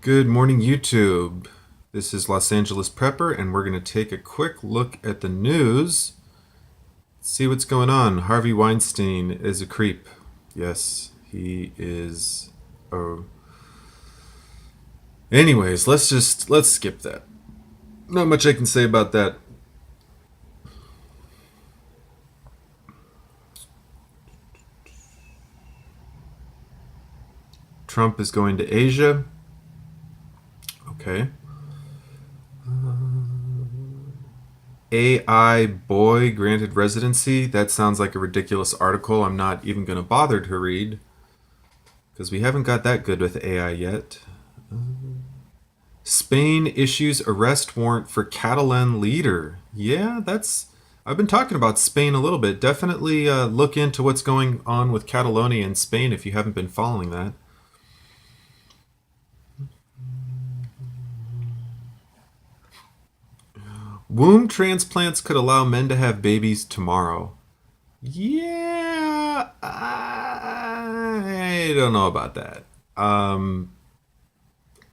Good morning, YouTube. This is Los Angeles Prepper, and we're going to take a quick look at the news. See what's going on. Harvey Weinstein is a creep. Yes, he is. Oh. Anyways, let's skip that. Not much I can say about that. Trump is going to Asia. Okay. AI boy granted residency. That sounds like a ridiculous article I'm not even going to bother to read because we haven't got that good with AI yet. Spain issues arrest warrant for Catalan leader. Yeah, that's. I've been talking about Spain a little bit. Definitely look into what's going on with Catalonia and Spain if you haven't been following that. Womb transplants could allow men to have babies tomorrow. Yeah, I don't know about that. I'm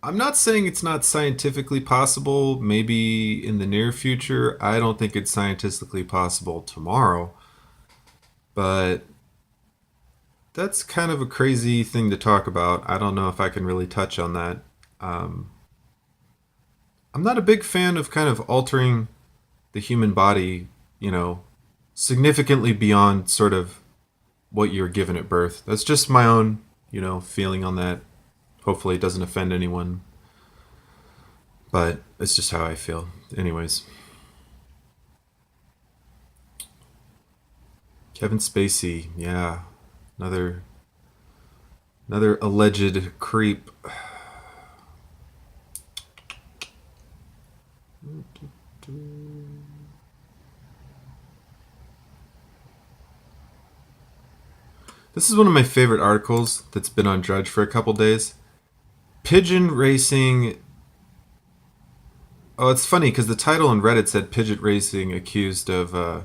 not saying it's not scientifically possible, maybe in the near future. I don't think it's scientifically possible tomorrow. But that's kind of a crazy thing to talk about. I don't know if I can really touch on that. Um, I'm not a big fan of kind of altering the human body, you know, significantly beyond sort of what you're given at birth. That's just my own, feeling on that. Hopefully it doesn't offend anyone, but it's just how I feel. Anyways, Kevin Spacey, yeah, another alleged creep. This is one of my favorite articles that's been on Drudge for a couple days. Pigeon racing. Oh, it's funny because the title on Reddit said pigeon racing accused of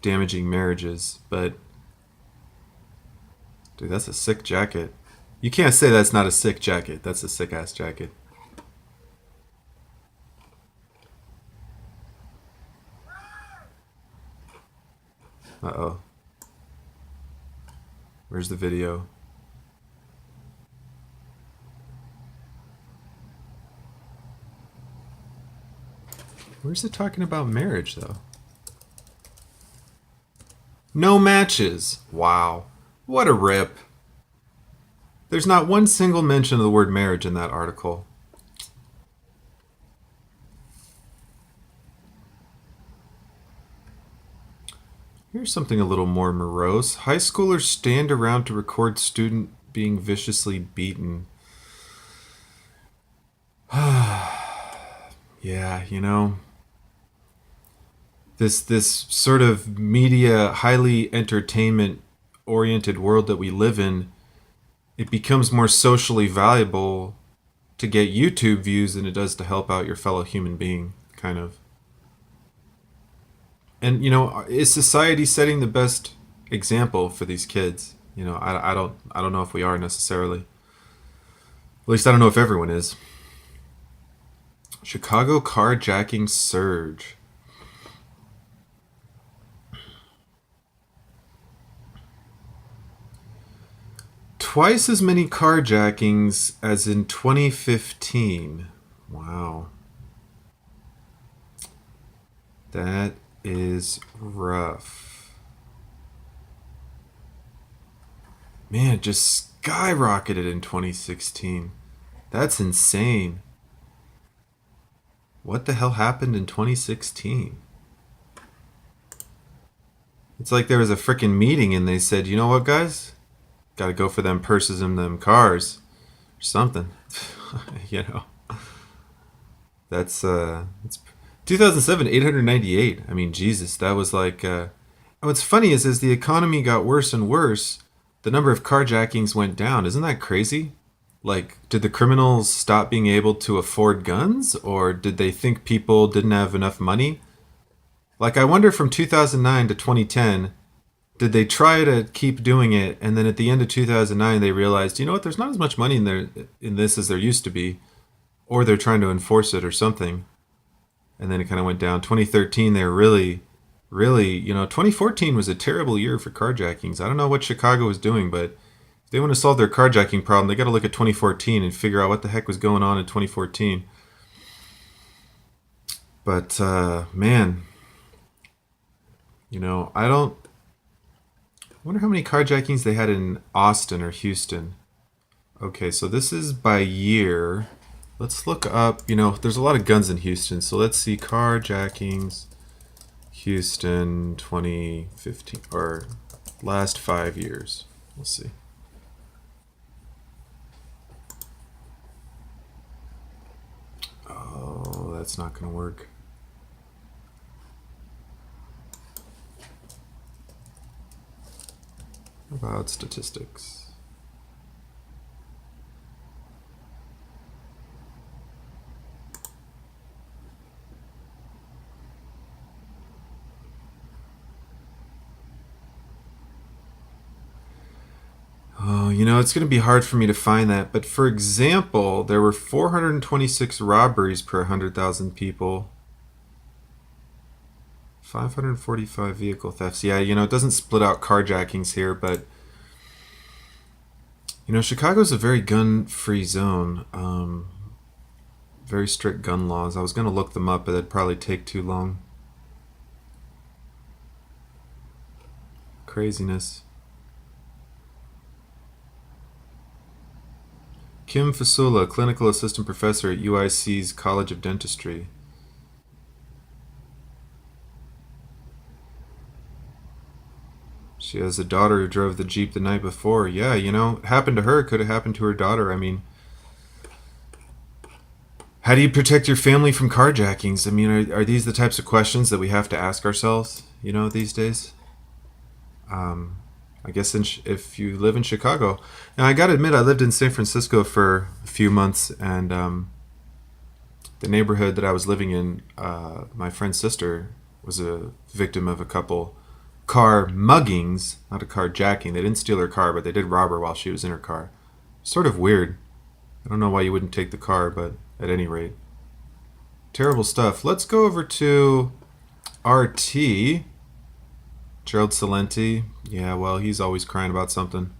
damaging marriages, but dude, that's a sick jacket. You can't say that's not a sick jacket. That's a sick ass jacket. Uh oh. Where's the video? Where's it talking about marriage, though? No matches. Wow. What a rip. There's not one single mention of the word marriage in that article. Here's something a little more morose. High schoolers stand around to record student being viciously beaten. Yeah, this sort of media, highly entertainment oriented world that we live in, it becomes more socially valuable to get YouTube views than it does to help out your fellow human being, kind of. And is society setting the best example for these kids? I don't know if we are necessarily. At least I don't know if everyone is. Chicago carjacking surge. Twice as many carjackings as in 2015. Wow. That is rough. Man, it just skyrocketed in 2016. That's insane. What the hell happened in 2016? It's like there was a freaking meeting and they said, you know what, guys? Gotta go for them purses and them cars. Or something. you know. It's 2007, 898. I mean, Jesus, that was like. What's funny is as the economy got worse and worse, the number of carjackings went down. Isn't that crazy? Like, did the criminals stop being able to afford guns, or did they think people didn't have enough money? Like, I wonder from 2009 to 2010, did they try to keep doing it, and then at the end of 2009 they realized, you know what? There's not as much money in this as there used to be. or they're trying to enforce it or something. And then it kind of went down. 2013, they're really, 2014 was a terrible year for carjackings. I don't know what Chicago was doing, but if they want to solve their carjacking problem, they got to look at 2014 and figure out what the heck was going on in 2014. But man, I don't. I wonder how many carjackings they had in Austin or Houston. Okay, so this is by year. Let's look up. There's a lot of guns in Houston, so let's see carjackings, Houston 2015 or last 5 years. We'll see. Oh, that's not going to work. How about statistics? Oh, it's going to be hard for me to find that. But for example, there were 426 robberies per 100,000 people. 545 vehicle thefts. Yeah, it doesn't split out carjackings here, but Chicago's a very gun-free zone. Very strict gun laws. I was going to look them up, but that'd probably take too long. Craziness. Kim Fasula, clinical assistant professor at UIC's College of Dentistry. She has a daughter who drove the Jeep the night before. Yeah, it happened to her. Could have happened to her daughter. I mean, how do you protect your family from carjackings? I mean, are these the types of questions that we have to ask ourselves, these days? I guess if you live in Chicago. Now, I got to admit, I lived in San Francisco for a few months, and the neighborhood that I was living in, my friend's sister was a victim of a couple car muggings, not a carjacking. They didn't steal her car, but they did rob her while she was in her car. Sort of weird. I don't know why you wouldn't take the car, but at any rate, terrible stuff. Let's go over to RT. Gerald Celente. Yeah, well, he's always crying about something.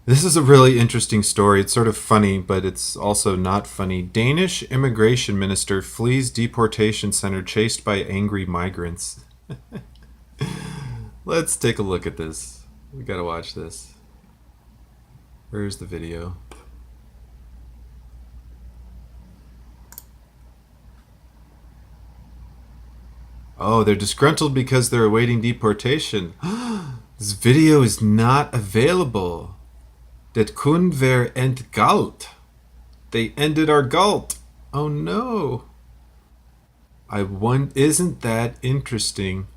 This is a really interesting story. It's sort of funny, but it's also not funny. Danish immigration minister flees deportation center chased by angry migrants. Let's take a look at this. We gotta watch this. Where's the video? Oh, they're disgruntled because they're awaiting deportation. This video is not available. Det kun ver entgalt. They ended our galt. Oh no. Isn't that interesting?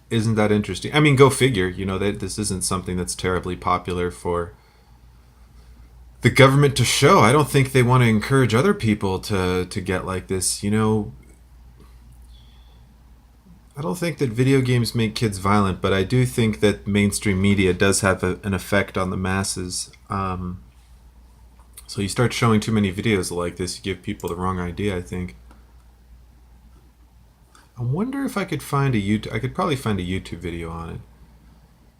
Isn't that interesting? I mean, go figure. This isn't something that's terribly popular for the government to show. I don't think they want to encourage other people to get like this. I don't think that video games make kids violent, but I do think that mainstream media does have an effect on the masses. So you start showing too many videos like this, you give people the wrong idea, I think. I wonder if I could find I could probably find a YouTube video on it.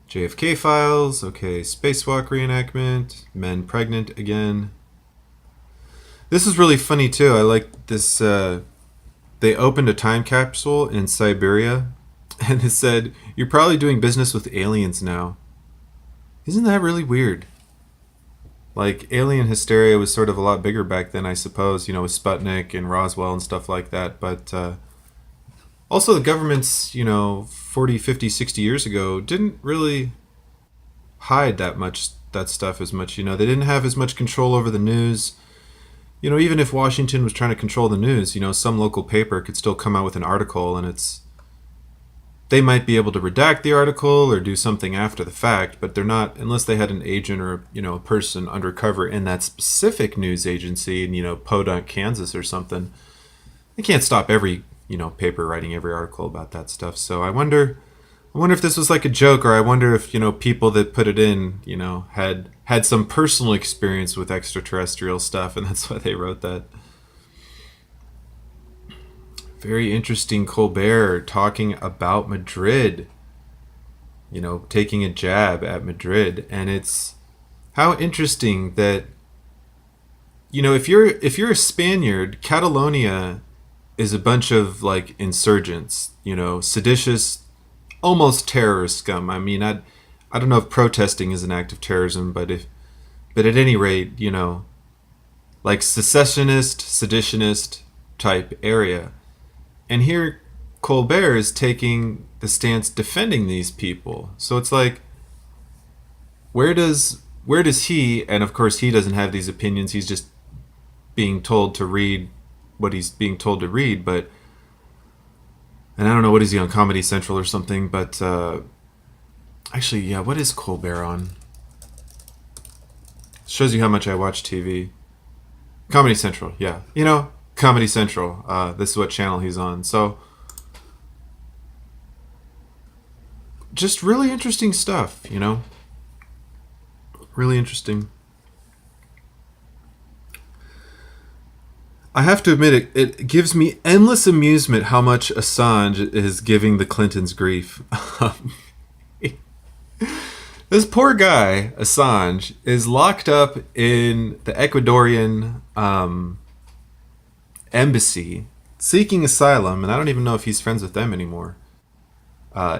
JFK files, okay, spacewalk reenactment, men pregnant again. This is really funny too. I like this. They opened a time capsule in Siberia, and it said, "You're probably doing business with aliens now." Isn't that really weird? Like, alien hysteria was sort of a lot bigger back then, I suppose, with Sputnik and Roswell and stuff like that, but also the governments, 40, 50, 60 years ago didn't really hide that stuff as much. They didn't have as much control over the news. Even if Washington was trying to control the news, some local paper could still come out with an article, and they might be able to redact the article or do something after the fact, but they're not, unless they had an agent or a person undercover in that specific news agency in Podunk, Kansas or something. They can't stop every paper writing every article about that stuff. So I wonder if this was like a joke, or I wonder if people that put it in had had some personal experience with extraterrestrial stuff, and that's why they wrote that. Very interesting. Colbert talking about Madrid, taking a jab at Madrid. And it's how interesting that, if you're a Spaniard, Catalonia is a bunch of like insurgents, seditious, almost terrorist scum. I mean, I don't know if protesting is an act of terrorism, but at any rate, like secessionist, seditionist type area. And here Colbert is taking the stance defending these people. So it's like, where does he, and of course he doesn't have these opinions, he's just being told to read what he's being told to read, and I don't know, what is he on, Comedy Central or something, but actually, yeah, what is Colbert on? Shows you how much I watch TV. Comedy Central, yeah. Comedy Central. This is what channel he's on. So, just really interesting stuff, Really interesting. I have to admit, it gives me endless amusement how much Assange is giving the Clintons grief. This poor guy, Assange, is locked up in the Ecuadorian embassy seeking asylum, and I don't even know if he's friends with them anymore.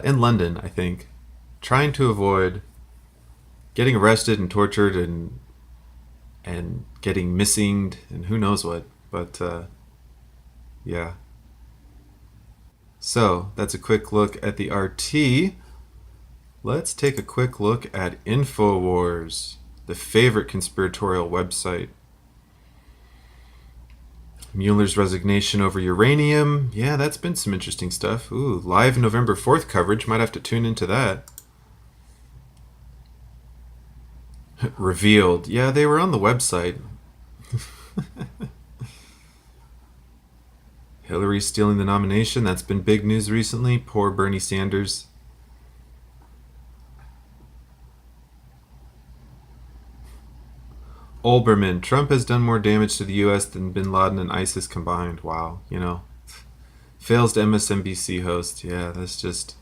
In London, I think, trying to avoid getting arrested and tortured and getting missing and who knows what. But yeah. So that's a quick look at the RT. Let's take a quick look at InfoWars, the favorite conspiratorial website. Mueller's resignation over uranium. Yeah, that's been some interesting stuff. Ooh, live November 4th coverage. Might have to tune into that. Revealed. Yeah, they were on the website. Hillary stealing the nomination. That's been big news recently. Poor Bernie Sanders. Olbermann. Trump has done more damage to the U.S. than bin Laden and ISIS combined. Wow. Fails to MSNBC host. Yeah, that's just...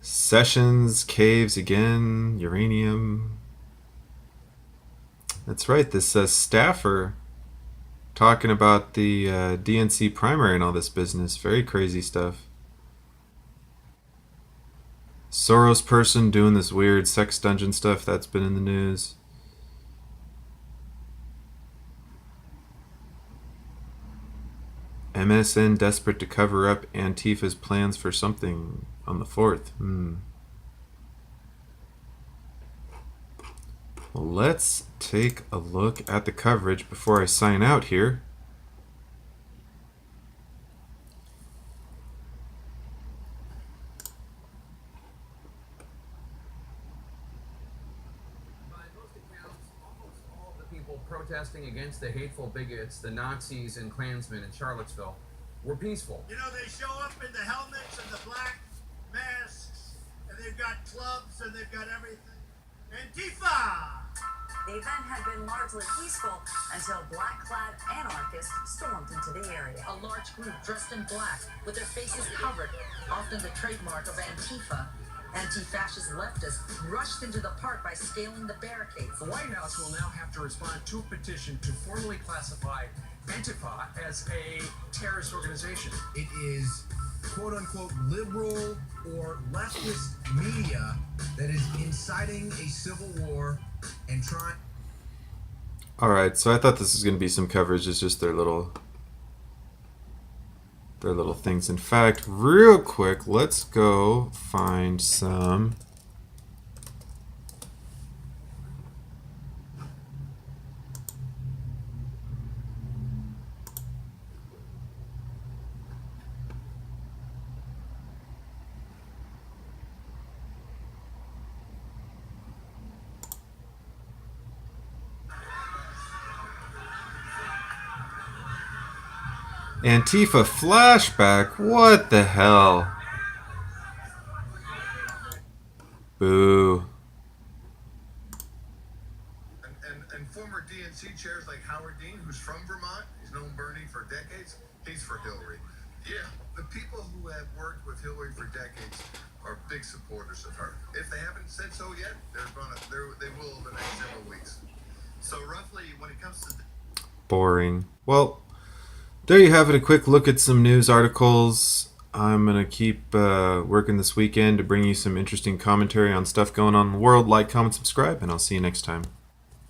Sessions, caves again, uranium. That's right, this staffer talking about the DNC primary and all this business. Very crazy stuff. Soros person doing this weird sex dungeon stuff. That's been in the news. MSN desperate to cover up Antifa's plans for something on the 4th. Well, let's take a look at the coverage before I sign out here. Protesting against the hateful bigots, the Nazis and Klansmen in Charlottesville, were peaceful. They show up in the helmets and the black masks, and they've got clubs and they've got everything. Antifa! The event had been largely peaceful until black-clad anarchists stormed into the area. A large group dressed in black, with their faces covered, often the trademark of Antifa. Anti-fascist leftists rushed into the park by scaling the barricades. The White House will now have to respond to a petition to formally classify Antifa as a terrorist organization. It is quote-unquote liberal or leftist media that is inciting a civil war and trying... Alright, so I thought this was going to be some coverage. It's just their little things. In fact, real quick, let's go find some Antifa flashback. What the hell? Boo. and former DNC chairs like Howard Dean, who's from Vermont, he's known Bernie for decades. He's for Hillary. Yeah, the people who have worked with Hillary for decades are big supporters of her. If they haven't said so yet, they will in the next several weeks. So roughly, when it comes to Boring. Well, there you have it. A quick look at some news articles. I'm going to keep working this weekend to bring you some interesting commentary on stuff going on in the world. Like, comment, subscribe, and I'll see you next time.